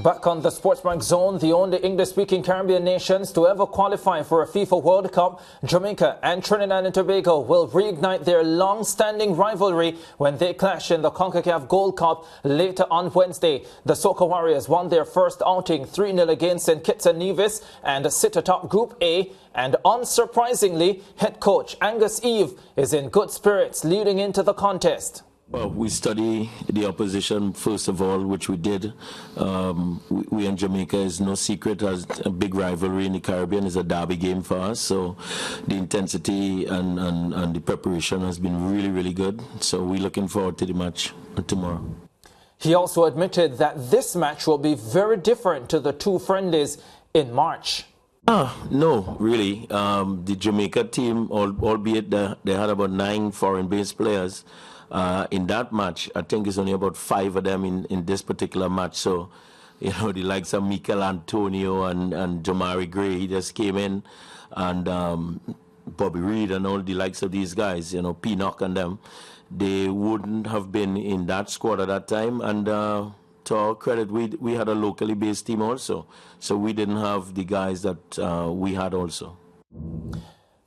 Back on the Sportsmark Zone, the only English-speaking Caribbean nations to ever qualify for a FIFA World Cup, Jamaica and Trinidad and Tobago will reignite their long-standing rivalry when they clash in the CONCACAF Gold Cup later on Wednesday. The Soca Warriors won their first outing 3-0 against St. Kitts and Nevis and sit atop Group A. And unsurprisingly, head coach Angus Eve is in good spirits leading into the contest. Well, we study the opposition, first of all, which we did. We in Jamaica is no secret as a big rivalry in the Caribbean. Is a derby game for us. So the intensity and the preparation has been really, really good. So we're looking forward to the match tomorrow. He also admitted that this match will be very different to the two friendlies in March. No, really. The Jamaica team, albeit they had about 9 foreign-based players, in that match, I think it's only about 5 of them in this particular match. So, you know, the likes of Mikel Antonio and Jamari Gray, he just came in, and Bobby Reed and all the likes of these guys, you know, Pinnock and them, they wouldn't have been in that squad at that time. And to our credit, we had a locally based team also. So we didn't have the guys that we had also.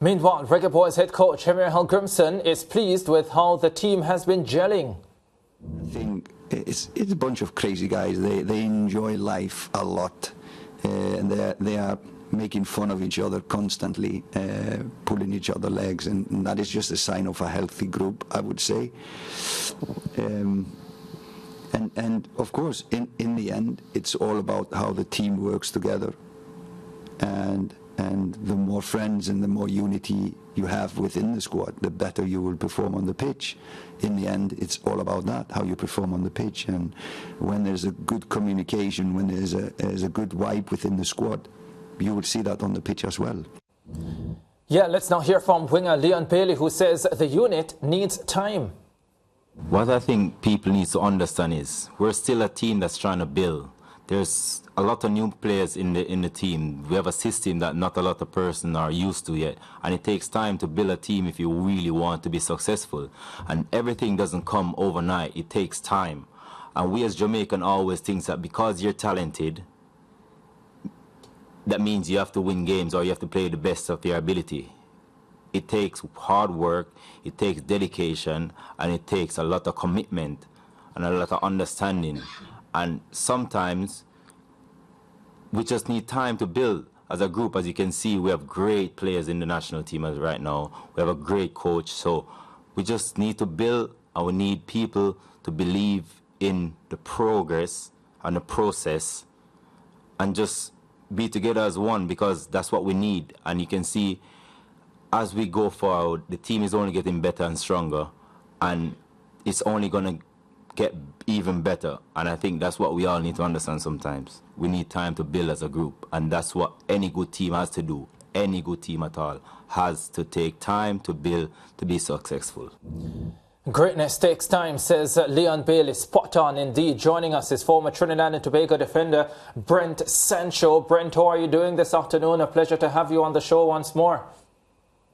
Meanwhile, Reggae Boyz head coach Jamaica Grimson is pleased with how the team has been gelling. I think it's a bunch of crazy guys. They enjoy life a lot, and they are making fun of each other constantly, pulling each other legs, and that is just a sign of a healthy group, I would say. And of course, in the end, it's all about how the team works together, and the more friends and the more unity you have within the squad, the better you will perform on the pitch. In the end, it's all about that, how you perform on the pitch. And when there's a good communication, when there's a good vibe within the squad, you will see that on the pitch as well. Yeah, let's now hear from winger Leon Bailey, who says the unit needs time. What I think people need to understand is we're still a team that's trying to build. There's a lot of new players in the team. We have a system that not a lot of persons are used to yet. And it takes time to build a team if you really want to be successful. And everything doesn't come overnight. It takes time. And we as Jamaican always think that because you're talented, that means you have to win games or you have to play the best of your ability. It takes hard work, it takes dedication, and it takes a lot of commitment and a lot of understanding. And sometimes we just need time to build as a group. As you can see, we have great players in the national team right now. We have a great coach. So we just need to build, and we need people to believe in the progress and the process and just be together as one, because that's what we need. And you can see as we go forward, the team is only getting better and stronger, and it's only going to get even better. And I think that's what we all need to understand sometimes. We need time to build as a group, and that's what any good team has to do. Any good team at all has to take time to build to be successful. Greatness takes time, says Leon Bailey. Spot on indeed. Joining us is former Trinidad and Tobago defender Brent Sancho. Brent, how are you doing this afternoon? A pleasure to have you on the show once more.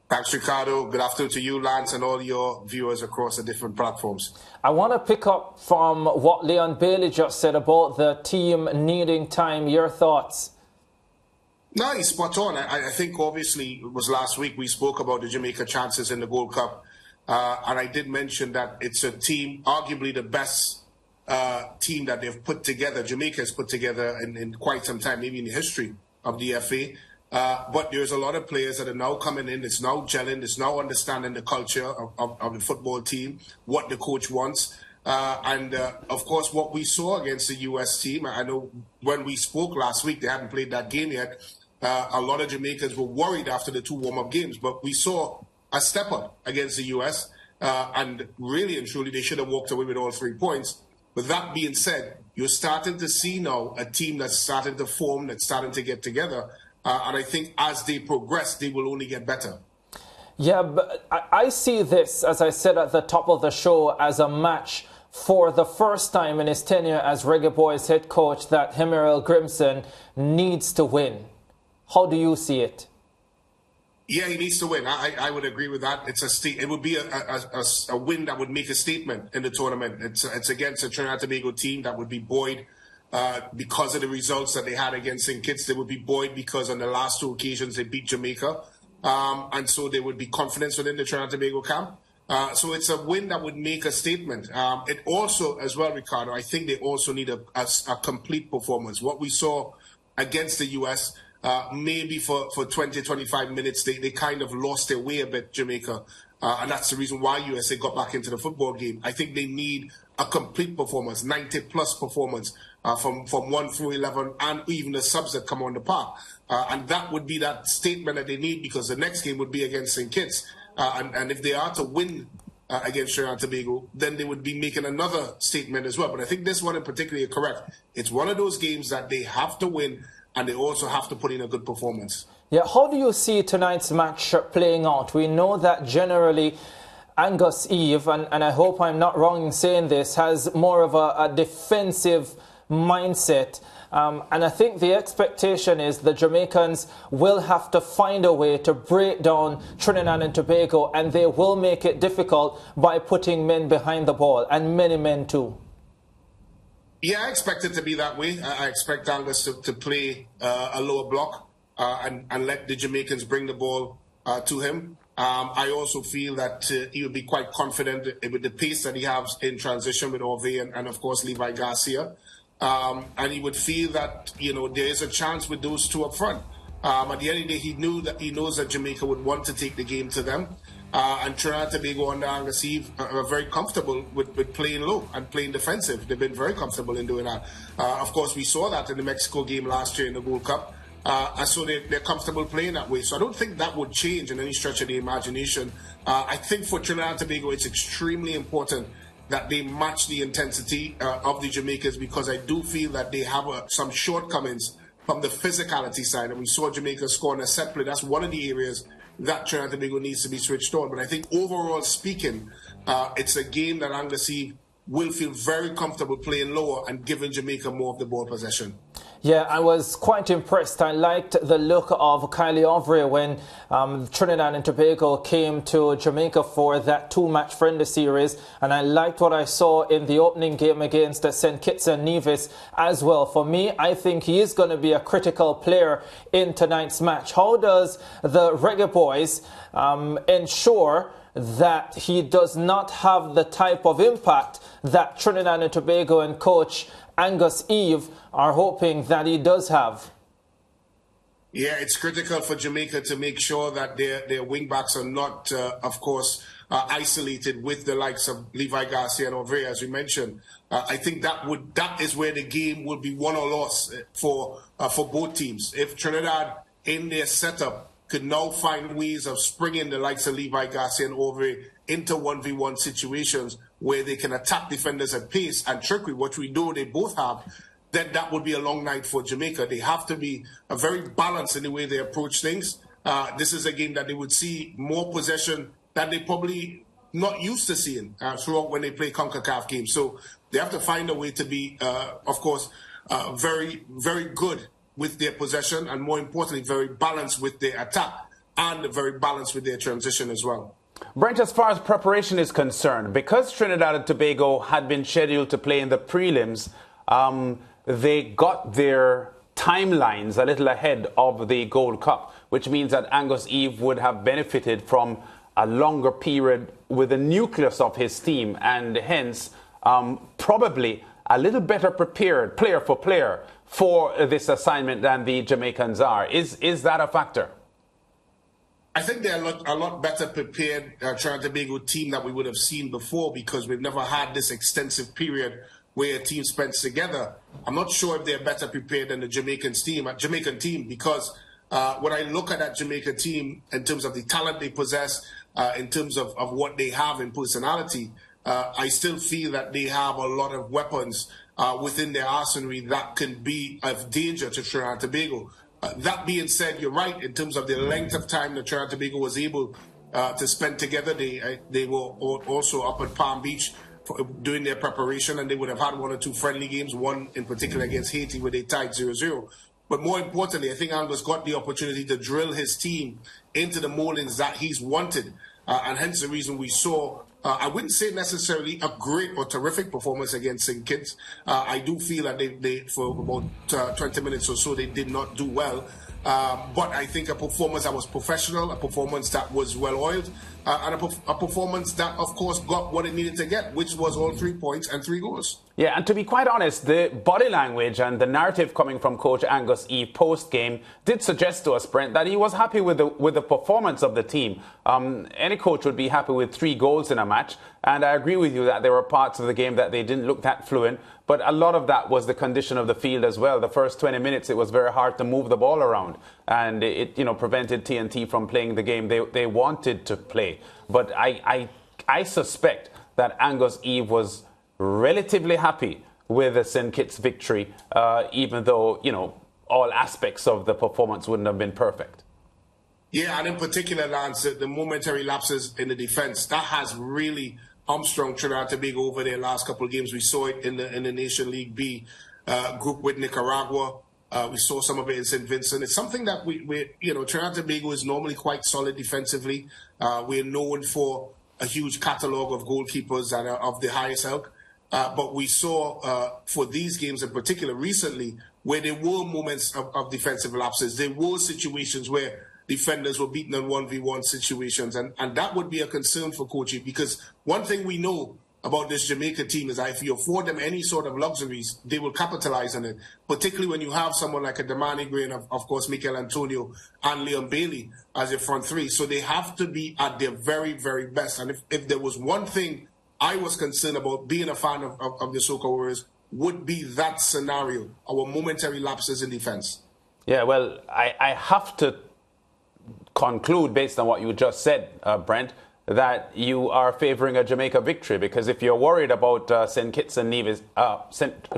Thanks, Ricardo. Good afternoon to you, Lance, and all your viewers across the different platforms. I want to pick up from what Leon Bailey just said about the team needing time. Your thoughts? No, he's spot on. I think obviously it was last week we spoke about the Jamaica chances in the Gold Cup. And I did mention that it's a team, arguably the best team that they've put together, Jamaica has put together in quite some time, maybe in the history of the FA. But there's a lot of players that are now coming in, it's now gelling, it's now understanding the culture of the football team, what the coach wants. And of course, what we saw against the US team, I know when we spoke last week, they hadn't played that game yet. A lot of Jamaicans were worried after the 2 warm-up games, but we saw a step up against the US, and really and truly they should have walked away with all 3 points. But that being said, you're starting to see now a team that's starting to form, that's starting to get together. And I think as they progress, they will only get better. Yeah, but I see this, as I said at the top of the show, as a match for the first time in his tenure as Reggae Boyz head coach that Jamaica Grimson needs to win. How do you see it? Yeah, he needs to win. I would agree with that. It would be a win that would make a statement in the tournament. It's against a Trinidad Tobago team that would be buoyed because of the results that they had against St. Kitts. They would be buoyed because on the last 2 occasions they beat Jamaica. And so there would be confidence within the Trinidad and Tobago camp. So it's a win that would make a statement. It also, as well, Ricardo, I think they also need a complete performance. What we saw against the U.S., maybe for 20, 25 minutes, they kind of lost their way a bit, Jamaica. And that's the reason why USA got back into the football game. I think they need a complete performance, 90-plus performance from 1 through 11, and even the subs that come on the park. And that would be that statement that they need, because the next game would be against St. Kitts. And if they are to win against Trinidad and Tobago, then they would be making another statement as well. But I think this one in particular is correct. It's one of those games that they have to win, and they also have to put in a good performance. Yeah, how do you see tonight's match playing out? We know that generally Angus Eve, and I hope I'm not wrong in saying this, has more of a defensive mindset. And I think the expectation is the Jamaicans will have to find a way to break down Trinidad and Tobago, and they will make it difficult by putting men behind the ball, and many men too. Yeah, I expect it to be that way. I expect Angus to play a lower block and let the Jamaicans bring the ball to him. I also feel that he will be quite confident with the pace that he has in transition with Orve and of course, Levi Garcia. And he would feel that, there is a chance with those two up front. At the end of the day, he knows that Jamaica would want to take the game to them. And Trinidad and Tobago under Angus Eve are very comfortable with playing low and playing defensive. They've been very comfortable in doing that. Of course, we saw that in the Mexico game last year in the Gold Cup. And so they're comfortable playing that way. So I don't think that would change in any stretch of the imagination. I think for Trinidad and Tobago, it's extremely important that they match the intensity of the Jamaicans, because I do feel that they have some shortcomings from the physicality side. And we saw Jamaica score in a set play. That's one of the areas that Trinidad and Tobago needs to be switched on. But I think overall speaking, it's a game that Angus Eve will feel very comfortable playing lower and giving Jamaica more of the ball possession. Yeah, I was quite impressed. I liked the look of Kylie Ovray when Trinidad and Tobago came to Jamaica for that 2-match friendly series. And I liked what I saw in the opening game against St. Kitts and Nevis as well. For me, I think he is going to be a critical player in tonight's match. How does the Reggae Boyz ensure that he does not have the type of impact that Trinidad and Tobago and coach Angus Eve are hoping that he does have? Yeah, it's critical for Jamaica to make sure that their wing-backs are not, of course, isolated with the likes of Levi Garcia and Orve, as you mentioned. I think that is where the game would be won or lost for both teams. If Trinidad, in their setup, could now find ways of springing the likes of Levi Garcia and Orve into 1v1 situations where they can attack defenders at pace and trickery, which we know they both have, then that would be a long night for Jamaica. They have to be very balanced in the way they approach things. This is a game that they would see more possession that they probably not used to seeing throughout when they play CONCACAF games. So they have to find a way to be, of course, very, very good with their possession, and more importantly, very balanced with their attack and very balanced with their transition as well. Brent, as far as preparation is concerned, because Trinidad and Tobago had been scheduled to play in the prelims, they got their timelines a little ahead of the Gold Cup, which means that Angus Eve would have benefited from a longer period with the nucleus of his team, and hence probably a little better prepared player for player for this assignment than the Jamaicans are. Is that a factor? I think they're a lot better prepared Trinidad and Tobago team that we would have seen before, because we've never had this extensive period where a team spends together. I'm not sure if they're better prepared than the Jamaican team, because when I look at that Jamaica team in terms of the talent they possess, in terms of what they have in personality, I still feel that they have a lot of weapons within their arsenal that can be of danger to Trinidad and Tobago. That being said, you're right in terms of the length of time that Trinidad and Tobago was able to spend together. They were also up at Palm Beach doing their preparation, and they would have had 1 or 2 friendly games, one in particular against Haiti where they tied 0-0. But more importantly, I think Angus got the opportunity to drill his team into the moldings that he's wanted, and hence the reason we saw I wouldn't say necessarily a great or terrific performance against St. Kitts. I do feel that they for about 20 minutes or so, they did not do well. But I think a performance that was professional, a performance that was well-oiled, and a performance that, of course, got what it needed to get, which was all 3 points and 3 goals. Yeah, and to be quite honest, the body language and the narrative coming from Coach Angus Eve post-game did suggest to us, Brent, that he was happy with the performance of the team. Any coach would be happy with 3 goals in a match, and I agree with you that there were parts of the game that they didn't look that fluent, but a lot of that was the condition of the field as well. The first 20 minutes, it was very hard to move the ball around, and it prevented TNT from playing the game they wanted to play. But I suspect that Angus Eve was relatively happy with the St. Kitts victory, even though, all aspects of the performance wouldn't have been perfect. Yeah, and in particular, Lance, the momentary lapses in the defense, that has really hamstrung Trinidad and Tobago over their last couple of games. We saw it in the Nation League B group with Nicaragua. We saw some of it in St. Vincent. It's something that Trinidad and Tobago is normally quite solid defensively. We're known for a huge catalogue of goalkeepers that are of the highest ilk. But we saw for these games in particular recently where there were moments of defensive lapses. There were situations where defenders were beaten in 1v1 situations. And that would be a concern for Coachy, because one thing we know about this Jamaica team is that if you afford them any sort of luxuries, they will capitalize on it, particularly when you have someone like a Damani Gray and, of course, Mikel Antonio and Liam Bailey as your front three. So they have to be at their very, very best. And if there was one thing I was concerned about being a fan of the Soca Warriors, would be that scenario, our momentary lapses in defense. Yeah, well, I have to conclude, based on what you just said, Brent, that you are favouring a Jamaica victory, because if you're worried about St. Kitts and Nevis,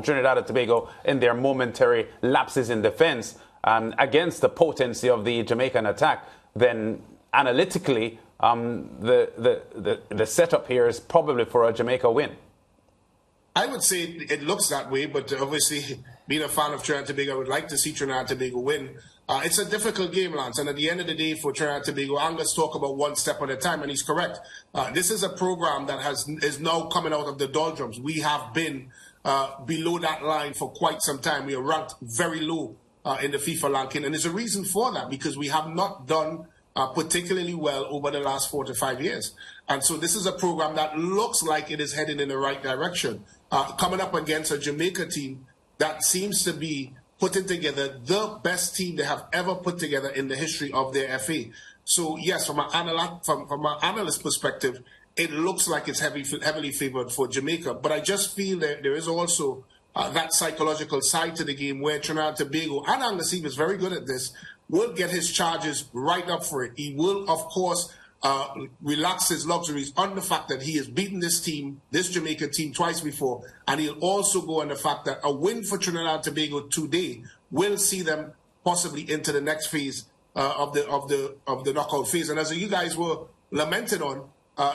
Trinidad and Tobago in their momentary lapses in defence against the potency of the Jamaican attack, then analytically the setup here is probably for a Jamaica win. I would say it looks that way, but obviously, being a fan of Trinidad and Tobago, I would like to see Trinidad and Tobago win. It's a difficult game, Lance, and at the end of the day for Trinidad and Tobago, Angus talk about one step at a time, and he's correct. This is a program that is now coming out of the doldrums. We have been below that line for quite some time. We are ranked very low in the FIFA ranking, and there's a reason for that, because we have not done particularly well over the last 4 to 5 years. And so this is a program that looks like it is heading in the right direction, coming up against a Jamaica team that seems to be putting together the best team they have ever put together in the history of their FA. So yes, from an analyst perspective, it looks like it's heavily favoured for Jamaica. But I just feel that there is also that psychological side to the game where Trinidad and Tobago, and Angus Eve is very good at this, will get his charges right up for it. He will, of course, relax his luxuries on the fact that he has beaten this team, this Jamaica team, twice before, and he'll also go on the fact that a win for Trinidad and Tobago today will see them possibly into the next phase of the knockout phase. And as you guys were lamenting on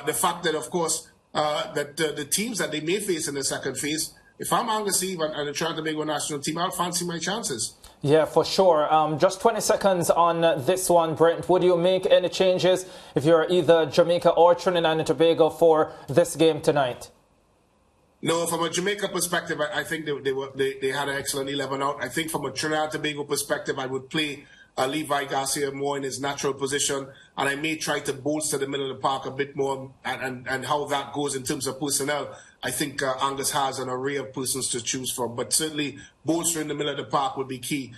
the fact that, of course, that the teams that they may face in the second phase, if I'm Angus Eve and the Trinidad and Tobago national team, I'll fancy my chances. Yeah, for sure. Just 20 seconds on this one, Brent. Would you make any changes if you're either Jamaica or Trinidad and Tobago for this game tonight? No, from a Jamaica perspective, I think they had an excellent 11 out. I think from a Trinidad and Tobago perspective, I would play Levi Garcia more in his natural position, and I may try to bolster the middle of the park a bit more, and how that goes in terms of personnel. I think Angus has an array of persons to choose from, but certainly bolstering the middle of the park would be key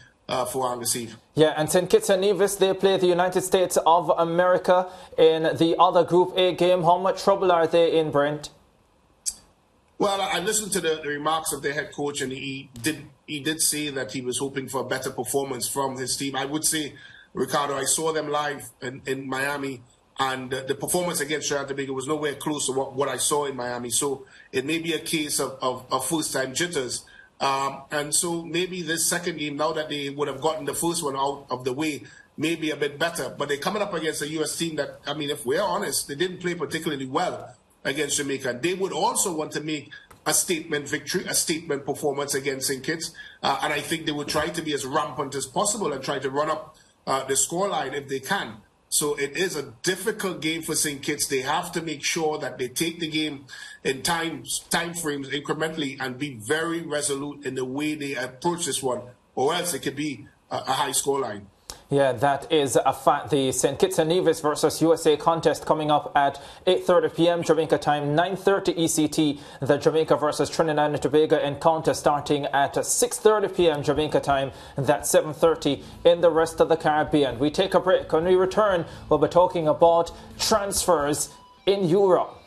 for Angus Eve. Yeah, and St. Kitts and Nevis, they play the United States of America in the other Group A game. How much trouble are they in, Brent? Well, I listened to the remarks of their head coach, and he did say that he was hoping for a better performance from his team. I would say, Ricardo, I saw them live in Miami, and the performance against Trinidad and Tobago was nowhere close to what I saw in Miami. So it may be a case of first-time jitters. And so maybe this second game, now that they would have gotten the first one out of the way, may be a bit better. But they're coming up against a U.S. team that, I mean, if we're honest, they didn't play particularly well against Jamaica. They would also want to make a statement victory, a statement performance against St. Kitts. And I think they would try to be as rampant as possible and try to run up the scoreline if they can. So it is a difficult game for St. Kitts. They have to make sure that they take the game in time frames incrementally and be very resolute in the way they approach this one, or else it could be a high scoreline. Yeah, that is a fact. The St. Kitts and Nevis versus USA contest coming up at 8:30 p.m. Jamaica time, 9:30 ECT. The Jamaica versus Trinidad and Tobago encounter starting at 6:30 p.m. Jamaica time. That's 7:30 in the rest of the Caribbean. We take a break. When we return, we'll be talking about transfers in Europe.